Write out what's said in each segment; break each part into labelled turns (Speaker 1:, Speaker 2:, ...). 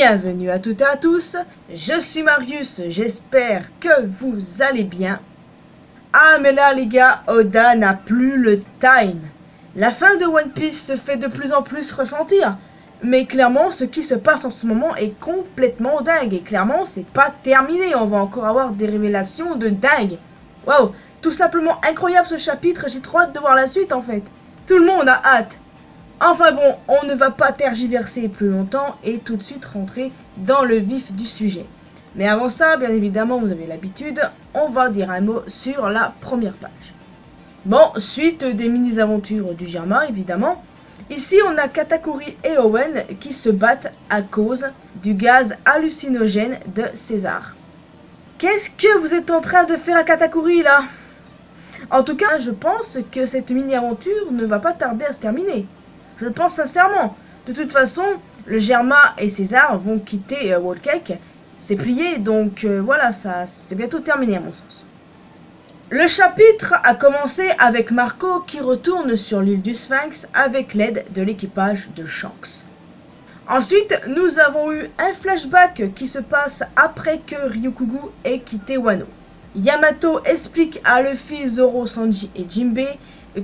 Speaker 1: Bienvenue à toutes et à tous, je suis Marius, j'espère que vous allez bien. Ah mais là les gars, Oda n'a plus le time. La fin de One Piece se fait de plus en plus ressentir. Mais clairement, ce qui se passe en ce moment est complètement dingue. Et clairement, c'est pas terminé, on va encore avoir des révélations de dingue. Waouh, tout simplement incroyable ce chapitre, j'ai trop hâte de voir la suite en fait. Tout le monde a hâte. Enfin bon, on ne va pas tergiverser plus longtemps et tout de suite rentrer dans le vif du sujet. Mais avant ça, bien évidemment, vous avez l'habitude, on va dire un mot sur la première page. Bon, suite des mini-aventures du Germain, évidemment. Ici, on a Katakuri et Owen qui se battent à cause du gaz hallucinogène de César. Qu'est-ce que vous êtes en train de faire à Katakuri, là? En tout cas, je pense que cette mini-aventure ne va pas tarder à se terminer. Je le pense sincèrement. De toute façon, le Germain et César vont quitter Whole Cake. C'est plié, donc voilà, ça c'est bientôt terminé à mon sens. Le chapitre a commencé avec Marco qui retourne sur l'île du Sphinx avec l'aide de l'équipage de Shanks. Ensuite, nous avons eu un flashback qui se passe après que Ryukugu ait quitté Wano. Yamato explique à Luffy, Zoro, Sanji et Jinbei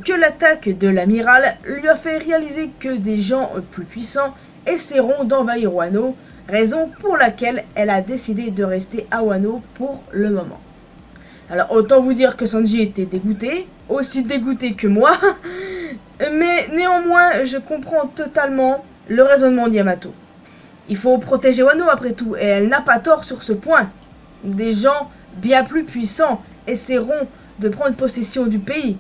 Speaker 1: que l'attaque de l'amiral lui a fait réaliser que des gens plus puissants essaieront d'envahir Wano, raison pour laquelle elle a décidé de rester à Wano pour le moment. Alors autant vous dire que Sanji était dégoûté, aussi dégoûté que moi, mais néanmoins je comprends totalement le raisonnement de Yamato. Il faut protéger Wano après tout, et elle n'a pas tort sur ce point. Des gens bien plus puissants essaieront de prendre possession du pays,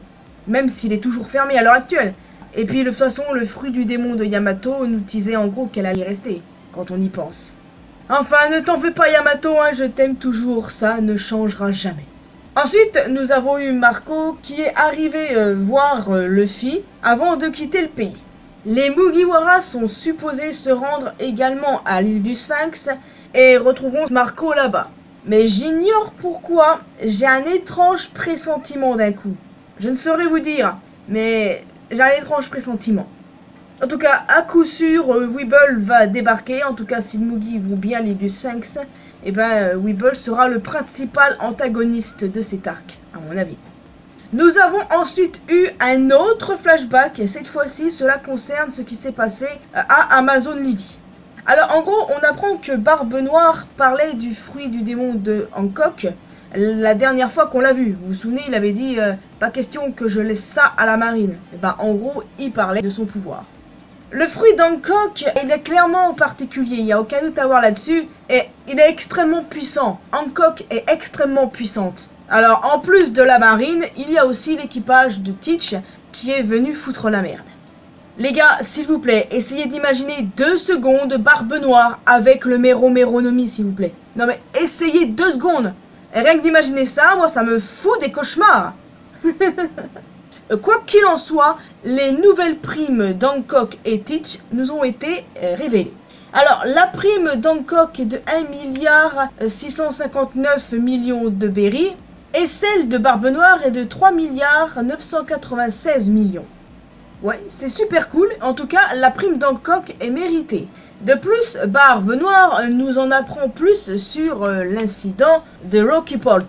Speaker 1: même s'il est toujours fermé à l'heure actuelle. Et puis de toute façon, le fruit du démon de Yamato nous disait en gros qu'elle allait y rester, quand on y pense. Enfin, ne t'en fais pas Yamato, hein, je t'aime toujours, ça ne changera jamais. Ensuite, nous avons eu Marco qui est arrivé voir Luffy avant de quitter le pays. Les Mugiwara sont supposés se rendre également à l'île du Sphinx et retrouveront Marco là-bas. Mais j'ignore pourquoi, j'ai un étrange pressentiment d'un coup. Je ne saurais vous dire, mais j'ai un étrange pressentiment. En tout cas, à coup sûr, Weeble va débarquer. En tout cas, si le Mugi vaut bien l'île du Sphinx, et ben Weeble sera le principal antagoniste de cet arc, à mon avis. Nous avons ensuite eu un autre flashback, et cette fois-ci, cela concerne ce qui s'est passé à Amazon Lily. Alors, en gros, on apprend que Barbe Noire parlait du fruit du démon de Hancock la dernière fois qu'on l'a vu. Vous vous souvenez, il avait dit pas question que je laisse ça à la marine. Et ben, en gros, il parlait de son pouvoir. Le fruit d'Hancock, il est clairement particulier, il n'y a aucun doute à voir là-dessus, et il est extrêmement puissant. Hancock est extrêmement puissante. Alors, en plus de la marine, il y a aussi l'équipage de Teach qui est venu foutre la merde. Les gars, s'il vous plaît, essayez d'imaginer 2 secondes Barbe Noire avec le Méronomi, s'il vous plaît. Non mais, essayez 2 secondes. Et rien que d'imaginer ça, moi, ça me fout des cauchemars. Quoi qu'il en soit, les nouvelles primes d'Hancock et Teach nous ont été révélées. Alors, la prime d'Hancock est de 1 659 millions de berries, et celle de Barbe Noire est de 3 996 millions. Ouais, c'est super cool. En tout cas, la prime d'Hancock est méritée. De plus, Barbe Noire nous en apprend plus sur l'incident de Rocky Port.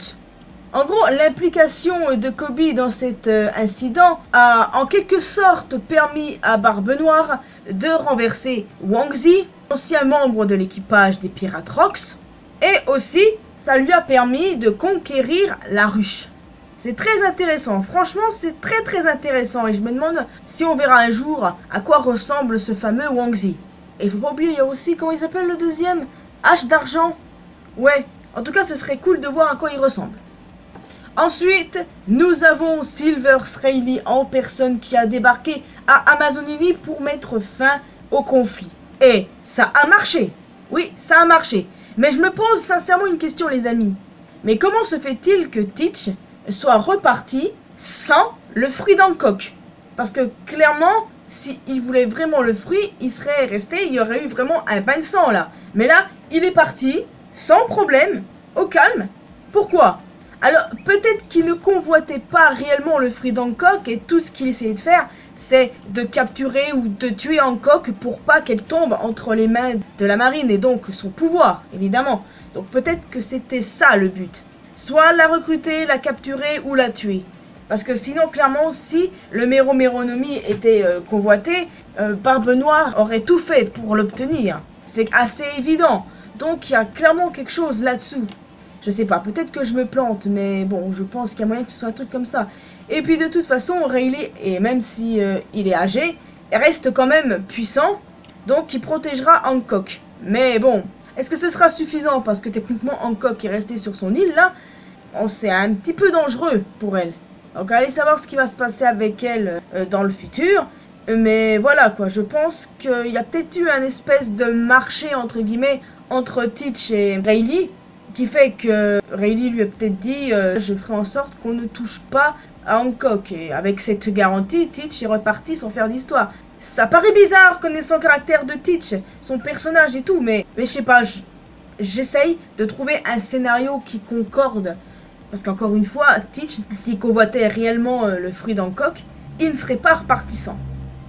Speaker 1: En gros, l'implication de Koby dans cet incident a en quelque sorte permis à Barbe Noire de renverser Wang Zi, ancien membre de l'équipage des Pirates Rocks, et aussi, ça lui a permis de conquérir la ruche. C'est très intéressant, franchement c'est très intéressant et je me demande si on verra un jour à quoi ressemble ce fameux Wang Zi. Et il faut pas oublier, il y a aussi, comment il s'appelle le deuxième? Hache d'argent. Ouais, en tout cas ce serait cool de voir à quoi il ressemble. Ensuite, nous avons Silver Rayleigh en personne qui a débarqué à Amazon Lily pour mettre fin au conflit. Et ça a marché. Oui, ça a marché. Mais je me pose sincèrement une question les amis. Mais comment se fait-il que Teach soit reparti sans le fruit d'Hancock? Parce que clairement, s'il voulait vraiment le fruit, il serait resté, il y aurait eu vraiment un bain de sang là. Mais là, il est parti, sans problème, au calme. Pourquoi? Alors, peut-être qu'il ne convoitait pas réellement le fruit d'Hancock et tout ce qu'il essayait de faire, c'est de capturer ou de tuer Hancock pour pas qu'elle tombe entre les mains de la marine et donc son pouvoir, évidemment. Donc peut-être que c'était ça le but. Soit la recruter, la capturer ou la tuer. Parce que sinon, clairement, si le Meronomi était convoité, Barbe Noire aurait tout fait pour l'obtenir. C'est assez évident. Donc il y a clairement quelque chose là-dessous. Je sais pas, peut-être que je me plante, mais bon, je pense qu'il y a moyen que ce soit un truc comme ça. Et puis de toute façon, Rayleigh, et même si il est âgé, reste quand même puissant, donc il protégera Hancock. Mais bon, est-ce que ce sera suffisant? Parce que techniquement, Hancock est resté sur son île, là. Oh, c'est un petit peu dangereux pour elle. Donc allez savoir ce qui va se passer avec elle dans le futur. Mais voilà, quoi, je pense qu'il y a peut-être eu un espèce de marché, entre guillemets, entre Teach et Rayleigh, qui fait que Rayleigh lui a peut-être dit je ferai en sorte qu'on ne touche pas à Hancock. Et avec cette garantie, Teach est reparti sans faire d'histoire. Ça paraît bizarre connaissant le caractère de Teach, son personnage et tout, mais je sais pas, j'essaye de trouver un scénario qui concorde. Parce qu'encore une fois, Teach, s'il convoitait réellement le fruit d'Hancock, il ne serait pas reparti sans.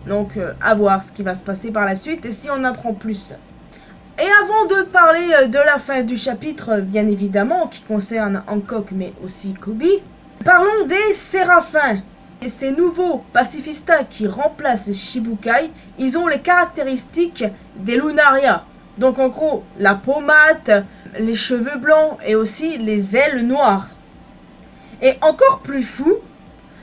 Speaker 1: Donc à voir ce qui va se passer par la suite et si on apprend plus. Et avant de parler de la fin du chapitre, bien évidemment, qui concerne Hancock mais aussi Koby, parlons des Séraphins. Et ces nouveaux pacifistas qui remplacent les Shichibukai, ils ont les caractéristiques des Lunaria. Donc en gros, la peau mate, les cheveux blancs et aussi les ailes noires. Et encore plus fou,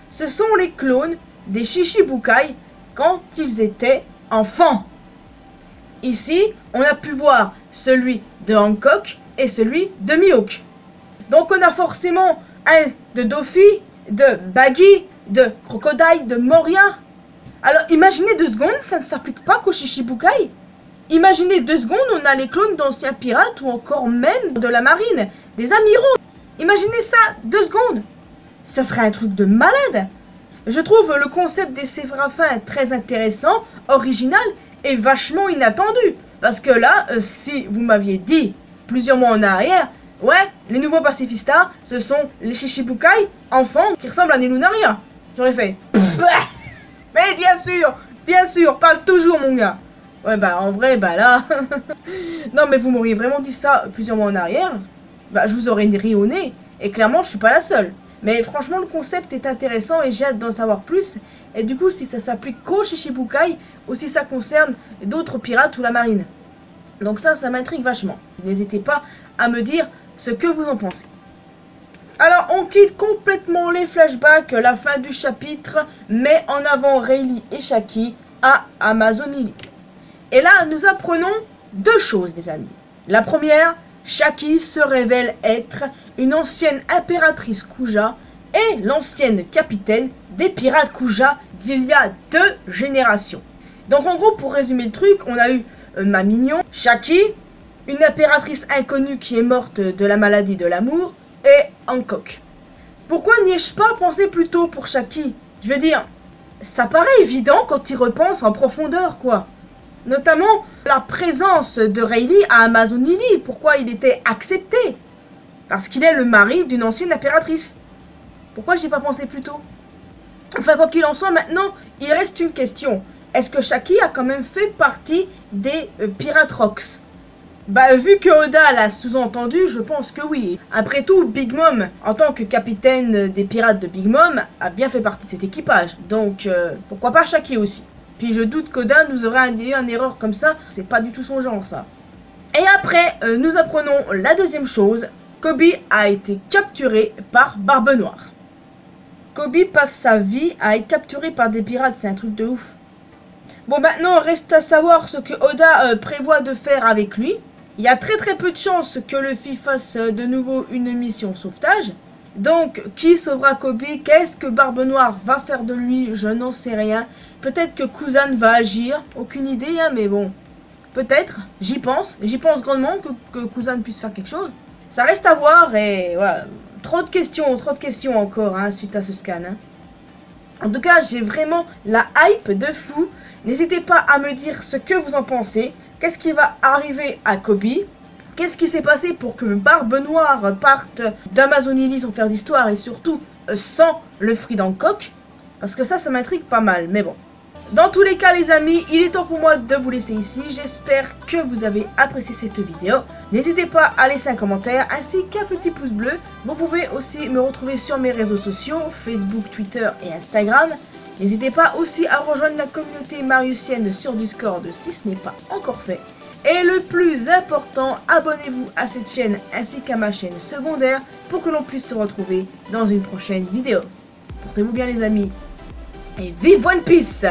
Speaker 1: ce sont les clones des Shichibukai quand ils étaient enfants. Ici, on a pu voir celui de Hancock et celui de Mihawk. Donc on a forcément un de Doffy, de Baggy, de Crocodile, de Moria. Alors imaginez 2 secondes, ça ne s'applique pas qu'aux Shichibukai. Imaginez 2 secondes, on a les clones d'anciens pirates ou encore même de la marine, des amiraux. Imaginez ça 2 secondes. Ça serait un truc de malade. Je trouve le concept des Séraphins très intéressant, original et vachement inattendu. Parce que là, si vous m'aviez dit plusieurs mois en arrière, ouais, les nouveaux pacifistas, ce sont les Shichibukai, enfants qui ressemblent à des Lunaria. J'aurais fait. Mais bien sûr, parle toujours mon gars. Ouais, bah en vrai, bah là. Non, mais vous m'auriez vraiment dit ça plusieurs mois en arrière. Bah, je vous aurais ri au nez. Et clairement, je suis pas la seule. Mais franchement, le concept est intéressant et j'ai hâte d'en savoir plus. Et du coup, si ça s'applique qu'aux Shichibukai, ou si ça concerne d'autres pirates ou la marine. Donc ça m'intrigue vachement. N'hésitez pas à me dire ce que vous en pensez. Alors, on quitte complètement les flashbacks, la fin du chapitre, met en avant Rayleigh et Shaki à Amazonie. Et là, nous apprenons 2 choses, les amis. La première, Shaki se révèle être une ancienne impératrice Kuja et l'ancienne capitaine des pirates Kuja d'il y a 2 générations. Donc en gros, pour résumer le truc, on a eu Mamignon, Shaki, une impératrice inconnue qui est morte de la maladie de l'amour, et Hancock. Pourquoi n'y ai-je pas pensé plus tôt pour Shaki? Je veux dire, ça paraît évident quand il repense en profondeur, quoi. Notamment la présence de Rayleigh à Amazonie, pourquoi il était accepté? Parce qu'il est le mari d'une ancienne impératrice. Pourquoi j'y ai pas pensé plus tôt? Enfin, quoi qu'il en soit, maintenant, il reste une question. Est-ce que Shaki a quand même fait partie des Pirate Rocks? Bah, vu que Oda l'a sous-entendu, je pense que oui. Après tout, Big Mom, en tant que capitaine des pirates de Big Mom, a bien fait partie de cet équipage. Donc, pourquoi pas Shaki aussi? Puis je doute qu'Oda nous aurait indiqué une erreur comme ça. C'est pas du tout son genre, ça. Et après, nous apprenons la deuxième chose. Koby a été capturé par Barbe Noire. Koby passe sa vie à être capturé par des pirates, c'est un truc de ouf. Bon, maintenant, reste à savoir ce que Oda prévoit de faire avec lui. Il y a très peu de chances que Luffy fasse de nouveau une mission sauvetage. Donc, qui sauvera Koby? Qu'est-ce que Barbe Noire va faire de lui? Je n'en sais rien. Peut-être que Kuzan va agir. Aucune idée, hein, mais bon. Peut-être. J'y pense. J'y pense grandement que Kuzan puisse faire quelque chose. Ça reste à voir et voilà. Trop de questions encore hein, suite à ce scan. Hein. En tout cas, j'ai vraiment la hype de fou. N'hésitez pas à me dire ce que vous en pensez. Qu'est-ce qui va arriver à Koby? Qu'est-ce qui s'est passé pour que Barbe Noire parte d'Amazonie sans faire d'histoire et surtout sans le Fridancock? Parce que ça m'intrigue pas mal, mais bon. Dans tous les cas les amis, il est temps pour moi de vous laisser ici. J'espère que vous avez apprécié cette vidéo. N'hésitez pas à laisser un commentaire ainsi qu'un petit pouce bleu. Vous pouvez aussi me retrouver sur mes réseaux sociaux, Facebook, Twitter et Instagram. N'hésitez pas aussi à rejoindre la communauté mariusienne sur Discord si ce n'est pas encore fait. Et le plus important, abonnez-vous à cette chaîne ainsi qu'à ma chaîne secondaire pour que l'on puisse se retrouver dans une prochaine vidéo. Portez-vous bien les amis et vive One Piece!